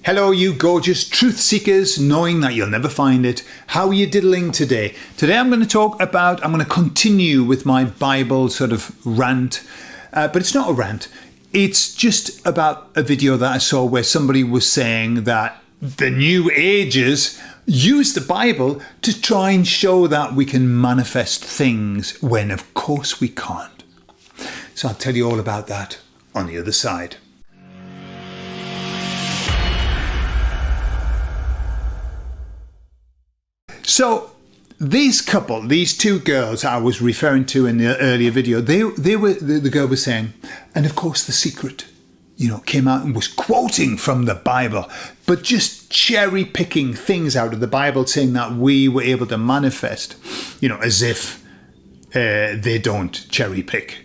Hello, you gorgeous truth seekers, knowing that you'll never find it. How are you diddling today? Today I'm going to continue with my Bible sort of rant, but it's not a rant. It's just about a video that I saw where somebody was saying that the New Ages use the Bible to try and show that we can manifest things when of course we can't. So I'll tell you all about that on the other side. So these two girls I was referring to in the earlier video, the girl was saying, and of course The Secret, came out and was quoting from the Bible, but just cherry picking things out of the Bible, saying that we were able to manifest, as if they don't cherry pick.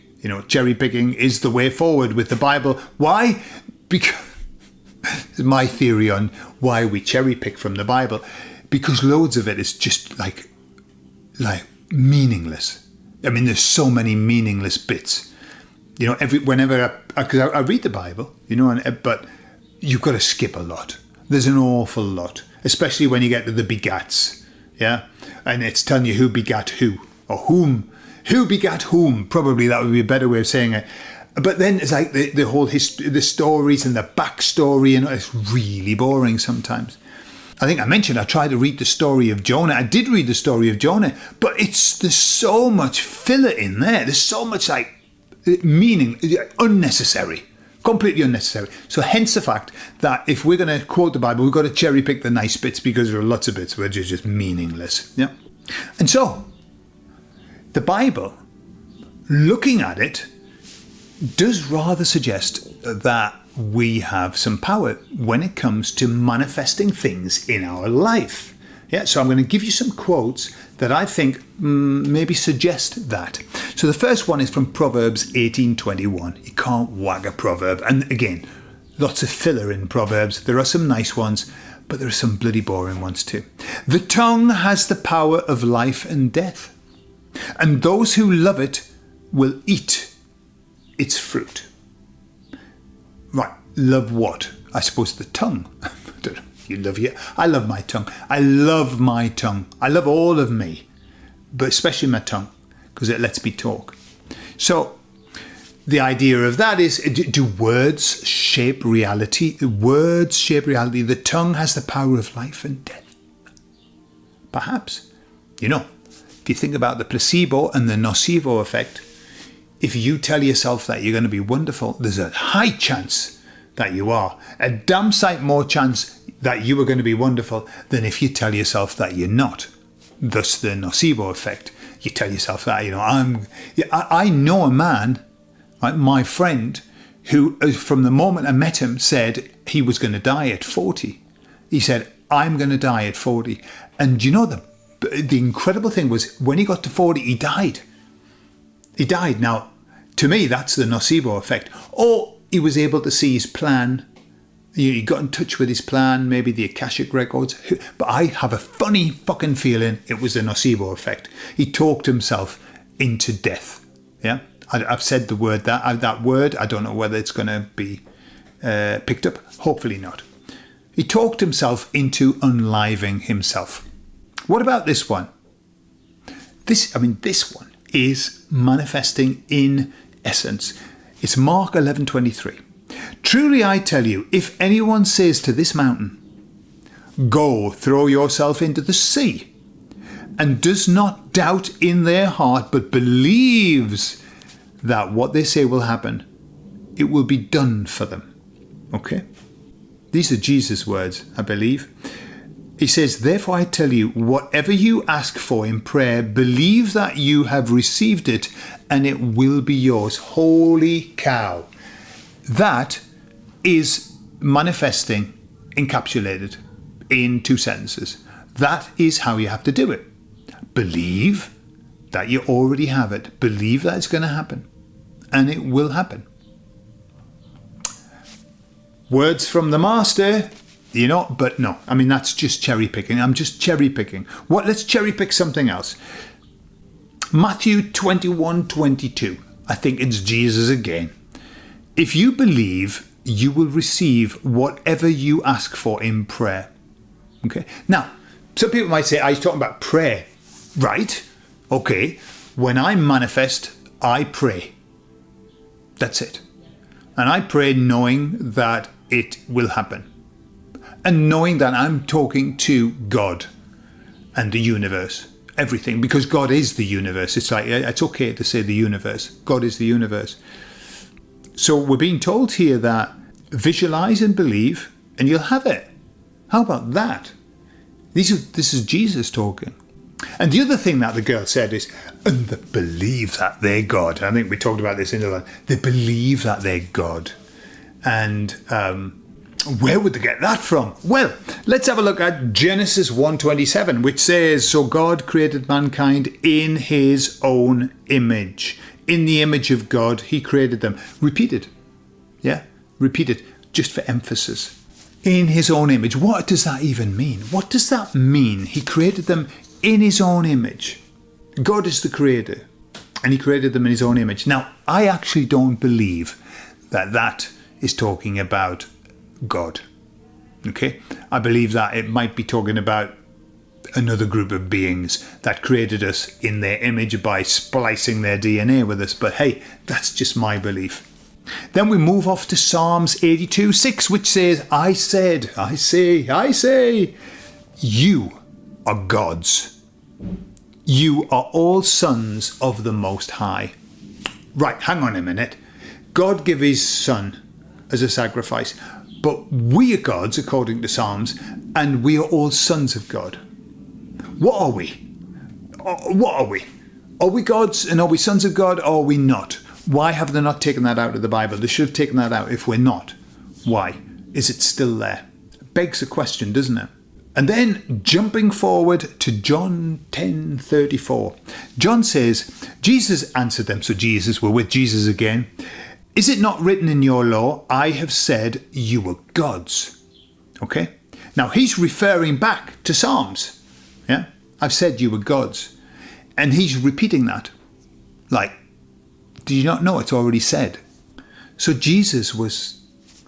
Cherry picking is the way forward with the Bible. Why? Because my theory on why we cherry pick from the Bible. Because loads of it is just like meaningless. I mean, there's so many meaningless bits. Whenever I read the Bible, but you've got to skip a lot. There's an awful lot, especially when you get to the begats, yeah? And it's telling you who begat who, or whom. Who begat whom? Probably that would be a better way of saying it. But then it's like the whole history, the stories and the backstory, it's really boring sometimes. I think I mentioned I tried to read the story of Jonah. I did read the story of Jonah, but there's so much filler in there. There's so much meaning, unnecessary, completely unnecessary. So hence the fact that if we're going to quote the Bible, we've got to cherry pick the nice bits because there are lots of bits which are just meaningless. Yeah. And so the Bible, looking at it, does rather suggest that we have some power when it comes to manifesting things in our life. Yeah, so I'm going to give you some quotes that I think maybe suggest that. So the first one is from Proverbs 18:21. You can't wag a proverb. And again, lots of filler in Proverbs. There are some nice ones, but there are some bloody boring ones too. The tongue has the power of life and death, and those who love it will eat its fruit. Right, love what? I suppose the tongue. I don't know. You love it. I love my tongue. I love my tongue. I love all of me, but especially my tongue, because it lets me talk. So the idea of that is, do words shape reality? Words shape reality. The tongue has the power of life and death. Perhaps. If you think about the placebo and the nocebo effect, if you tell yourself that you're going to be wonderful, there's a high chance that you are. A damn sight more chance that you are going to be wonderful than if you tell yourself that you're not. Thus the nocebo effect. You tell yourself that, I know a man, like my friend, who from the moment I met him said he was going to die at 40. He said, I'm going to die at 40. And the incredible thing was when he got to 40, he died. He died. Now, to me, that's the nocebo effect. Or he was able to see his plan. He got in touch with his plan, maybe the Akashic records. But I have a funny fucking feeling it was the nocebo effect. He talked himself into death. Yeah, I've said the word that word. I don't know whether it's going to be picked up. Hopefully not. He talked himself into unliving himself. What about this one? This one is manifesting in essence. It's Mark 11:23. Truly I tell you, if anyone says to this mountain, go throw yourself into the sea, and does not doubt in their heart, but believes that what they say will happen, it will be done for them. Okay? These are Jesus' words, I believe. He says, therefore I tell you, whatever you ask for in prayer, believe that you have received it and it will be yours. Holy cow. That is manifesting encapsulated in 2 sentences. That is how you have to do it. Believe that you already have it. Believe that it's going to happen. And it will happen. Words from the master. But no, that's just cherry picking. I'm just cherry picking. Let's cherry pick something else. Matthew 21:22. I think it's Jesus again. If you believe you will receive whatever you ask for in prayer. Okay. Now, some people might say, "I was talking about prayer." Right. Okay. When I manifest, I pray. That's it. And I pray knowing that it will happen. And knowing that I'm talking to God and the universe. Everything. Because God is the universe. It's like, it's okay to say the universe. God is the universe. So we're being told here that visualize and believe and you'll have it. How about that? This is Jesus talking. And the other thing that the girl said is, and they believe that they're God. I think we talked about this in the line. They believe that they're God. And where would they get that from? Well, let's have a look at Genesis 1:27, which says, so God created mankind in his own image. In the image of God, he created them. Repeated. Yeah, repeated, just for emphasis. In his own image. What does that even mean? What does that mean? He created them in his own image. God is the creator, and he created them in his own image. Now, I actually don't believe that that is talking about God. Okay? I believe that it might be talking about another group of beings that created us in their image by splicing their DNA with us. But hey, that's just my belief. Then we move off to Psalms 82:6, which says, I say, you are gods. You are all sons of the Most High. Right, hang on a minute. God gave his son as a sacrifice. But we are gods, according to Psalms, and we are all sons of God. What are we? What are we? Are we gods and are we sons of God, or are we not? Why have they not taken that out of the Bible? They should have taken that out if we're not. Why? Is it still there? It begs a question, doesn't it? And then jumping forward to John 10:34. John says, Jesus answered them. So Jesus, we're with Jesus again. Is it not written in your law, I have said you were gods? Okay. Now he's referring back to Psalms. Yeah. I've said you were gods. And he's repeating that. Like, do you not know it's already said? So Jesus was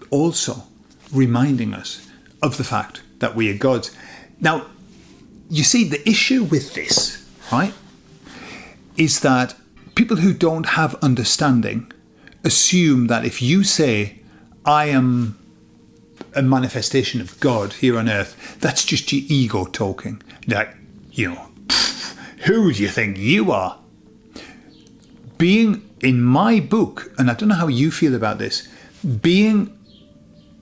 also reminding us of the fact that we are gods. Now, you see, the issue with this, right, is that people who don't have understanding assume that if you say, I am a manifestation of God here on earth, that's just your ego talking. Like, who do you think you are? Being in my book, and I don't know how you feel about this, being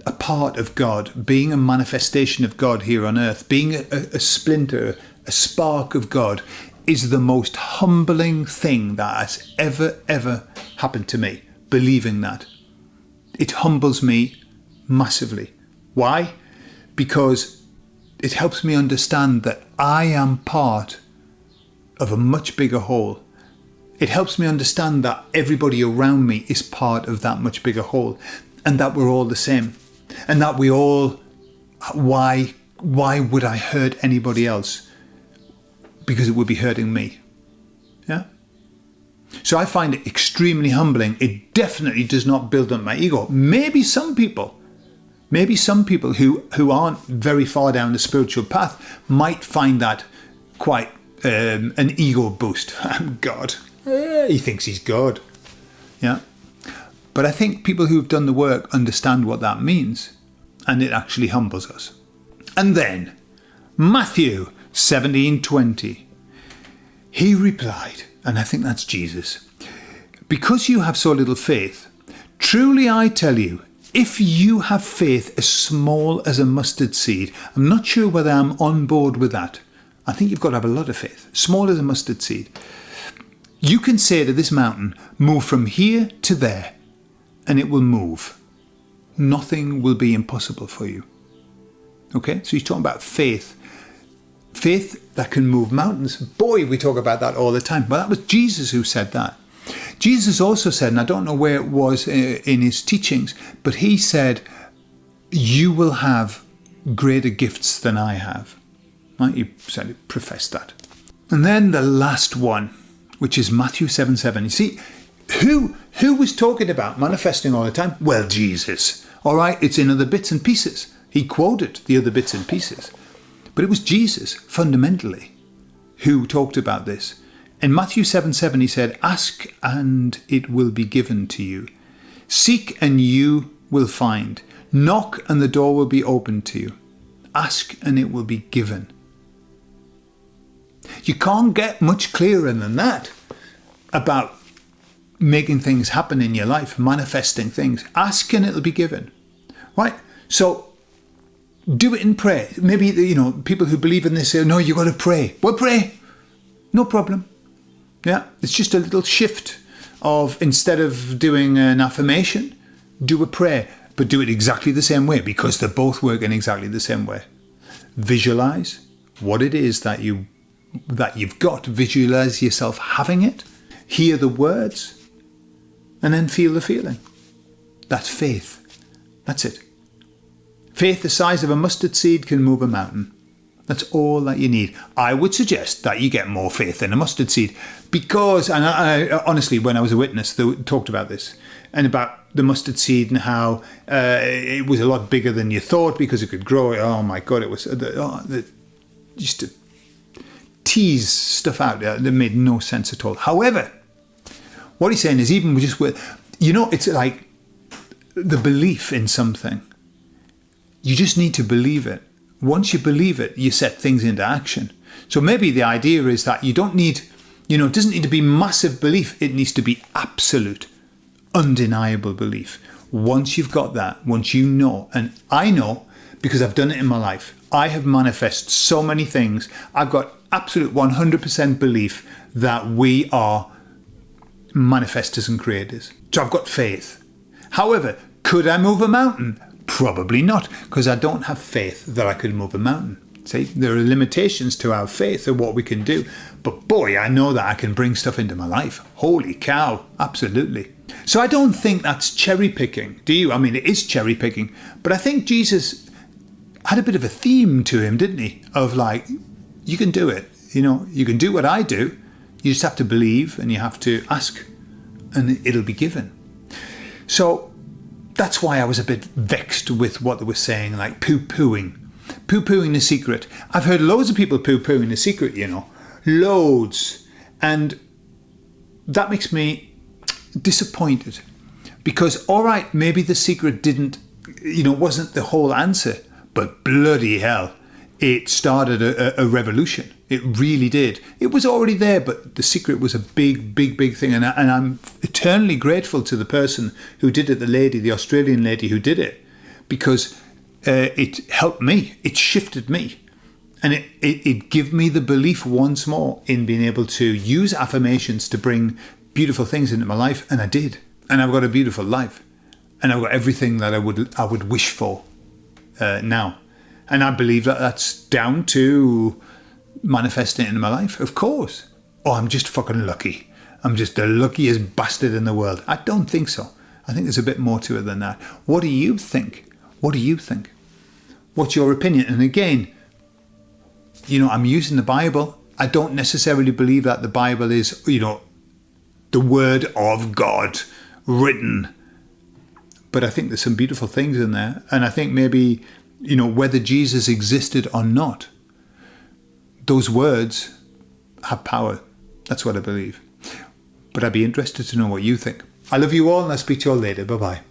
a part of God, being a manifestation of God here on earth, being a splinter, a spark of God, is the most humbling thing that has ever happened to me. Believing that. It humbles me massively. Why? Because it helps me understand that I am part of a much bigger whole. It helps me understand that everybody around me is part of that much bigger whole, and that we're all the same, and that we all, why would I hurt anybody else? Because it would be hurting me. Yeah? So I find it extremely humbling. It definitely does not build up my ego. Maybe some people who aren't very far down the spiritual path might find that quite an ego boost. I'm God. He thinks he's God. Yeah. But I think people who've done the work understand what that means, and it actually humbles us. And then Matthew 17:20. He replied, and I think that's Jesus, because you have so little faith, truly I tell you, if you have faith as small as a mustard seed, I'm not sure whether I'm on board with that. I think you've got to have a lot of faith, small as a mustard seed. You can say to this mountain, move from here to there, and it will move. Nothing will be impossible for you. Okay, so he's talking about faith. Faith that can move mountains. Boy, we talk about that all the time. Well, that was Jesus who said that. Jesus also said, and I don't know where it was in his teachings, but he said, you will have greater gifts than I have. Right? He said, he professed that. And then the last one, which is Matthew 7:7. You see, who was talking about manifesting all the time? Well, Jesus. All right, it's in other bits and pieces. He quoted the other bits and pieces. But it was Jesus, fundamentally, who talked about this. In Matthew 7:7, he said, "Ask and it will be given to you. Seek and you will find. Knock and the door will be opened to you. Ask and it will be given." You can't get much clearer than that about making things happen in your life, manifesting things. Ask and it'll be given. Right? So do it in prayer. Maybe, people who believe in this say, no, you got to pray. Well, pray. No problem. Yeah, it's just a little shift of, instead of doing an affirmation, do a prayer, but do it exactly the same way, because they both work in exactly the same way. Visualize what it is that you've got. Visualize yourself having it. Hear the words, and then feel the feeling. That's faith. That's it. Faith the size of a mustard seed can move a mountain. That's all that you need. I would suggest that you get more faith than a mustard seed, because, and I honestly, when I was a witness, they talked about this, and about the mustard seed and how it was a lot bigger than you thought because it could grow. Oh my God, it was just to tease stuff out that made no sense at all. However, what he's saying is, even just with, it's like the belief in something. You just need to believe it. Once you believe it, you set things into action. So maybe the idea is that you don't need, it doesn't need to be massive belief. It needs to be absolute, undeniable belief. Once you've got that, once you know, and I know because I've done it in my life, I have manifested so many things. I've got absolute 100% belief that we are manifestors and creators. So I've got faith. However, could I move a mountain? Probably not, because I don't have faith that I could move a mountain. See, there are limitations to our faith of what we can do. But boy, I know that I can bring stuff into my life. Holy cow, absolutely. So I don't think that's cherry picking, do you? I mean, it is cherry picking. But I think Jesus had a bit of a theme to him, didn't he? Of like, you can do it. You can do what I do. You just have to believe and you have to ask and it'll be given. So that's why I was a bit vexed with what they were saying, like poo-pooing the secret. I've heard loads of people poo-pooing the secret, loads. And that makes me disappointed, because all right, maybe the secret wasn't the whole answer, but bloody hell, it started a revolution. It really did. It was already there, but the secret was a big, big, big thing. And I'm eternally grateful to the person who did it, the Australian lady who did it, because it helped me. It shifted me. And it gave me the belief once more in being able to use affirmations to bring beautiful things into my life. And I did. And I've got a beautiful life. And I've got everything that I would wish for now. And I believe that that's down to manifesting it in my life, of course. Oh, I'm just fucking lucky. I'm just the luckiest bastard in the world. I don't think so. I think there's a bit more to it than that. What do you think? What do you think? What's your opinion? And again, I'm using the Bible. I don't necessarily believe that the Bible is, the word of God written. But I think there's some beautiful things in there. And I think maybe, whether Jesus existed or not, those words have power. That's what I believe. But I'd be interested to know what you think. I love you all, and I'll speak to you all later. Bye-bye.